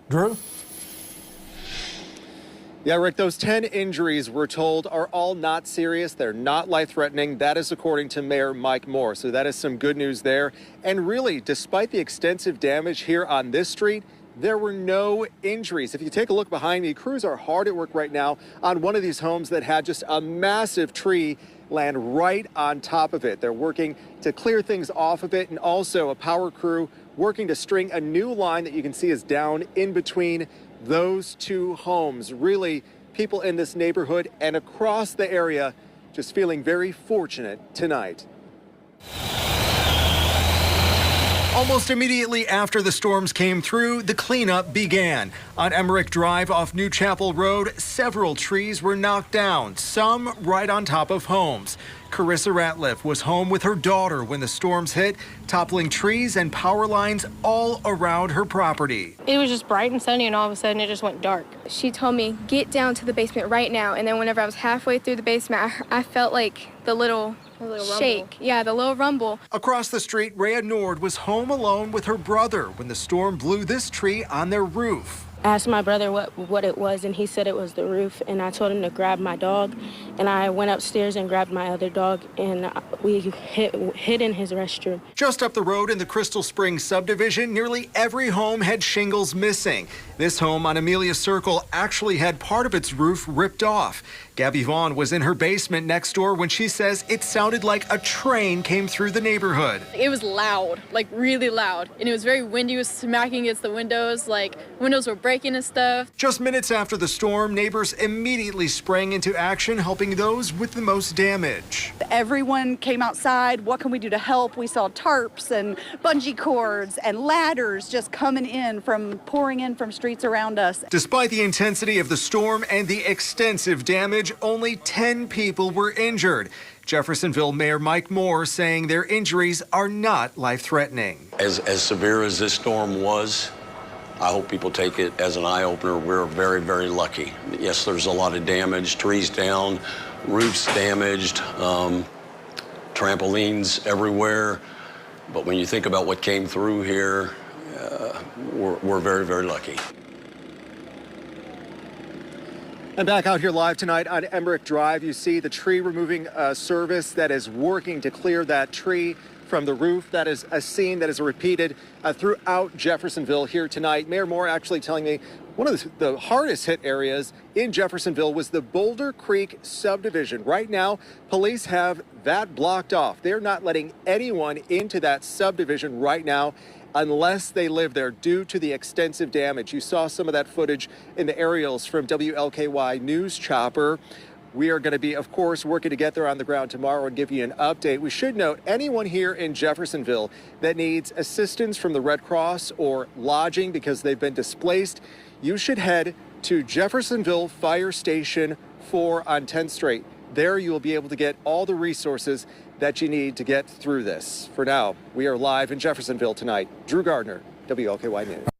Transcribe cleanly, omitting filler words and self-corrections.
Drew? Yeah, Rick, those 10 injuries we're told are all not serious. They're not life-threatening. That is according to Mayor Mike Moore. So that is some good news there. And really, despite the extensive damage here on this street, there were no injuries. If you take a look behind me, crews are hard at work right now on one of these homes that had just a massive tree land right on top of it. They're working to clear things off of it, and also a power crew working to string a new line that you can see is down in between those two homes. Really, people in this neighborhood and across the area just feeling very fortunate tonight. Almost immediately after the storms came through, the cleanup began. On Emmerich Drive off New Chapel Road, several trees were knocked down, some right on top of homes. Carissa Ratliff was home with her daughter when the storms hit, toppling trees and power lines all around her property. It was just bright and sunny, and all of a sudden it just went dark. She told me, get down to the basement right now. And then whenever I was halfway through the basement, I felt like the little shake. Rumble. Yeah, the little rumble. Across the street, Rhea Nord was home alone with her brother when the storm blew this tree on their roof. I asked my brother what it was, and he said it was the roof, and I told him to grab my dog, and I went upstairs and grabbed my other dog, and we hid in his restroom. Just up the road in the Crystal Springs subdivision, nearly every home had shingles missing. This home on Amelia Circle actually had part of its roof ripped off. Gabby Vaughn was in her basement next door when she says it sounded like a train came through the neighborhood. It was loud, like really loud, and it was very windy. It was smacking against the windows, like windows were breaking and stuff. Just minutes after the storm, neighbors immediately sprang into action, helping those with the most damage. Everyone came outside. What can we do to help? We saw tarps and bungee cords and ladders just pouring in from streets around us. Despite the intensity of the storm and the extensive damage, only 10 people were injured. Jeffersonville Mayor Mike Moore saying their injuries are not life-threatening. As severe as this storm was, I hope people take it as an eye-opener. We're very, very lucky. Yes, there's a lot of damage, trees down, roofs damaged, trampolines everywhere. But when you think about what came through here, we're very, very lucky. And back out here live tonight on Emmerich Drive, you see the tree removing service that is working to clear that tree from the roof. That is a scene that is repeated throughout Jeffersonville here tonight. Mayor Moore actually telling me one of the hardest hit areas in Jeffersonville was the Boulder Creek subdivision. Right now, police have that blocked off. They're not letting anyone into that subdivision right now unless they live there due to the extensive damage. You saw some of that footage in the aerials from WLKY News Chopper. We are going to be, of course, working to get there on the ground tomorrow and give you an update. We should note anyone here in Jeffersonville that needs assistance from the Red Cross or lodging because they've been displaced, you should head to Jeffersonville Fire Station 4 on 10th Street. There you will be able to get all the resources that you need to get through this. For now, we are live in Jeffersonville tonight. Drew Gardner, WLKY News.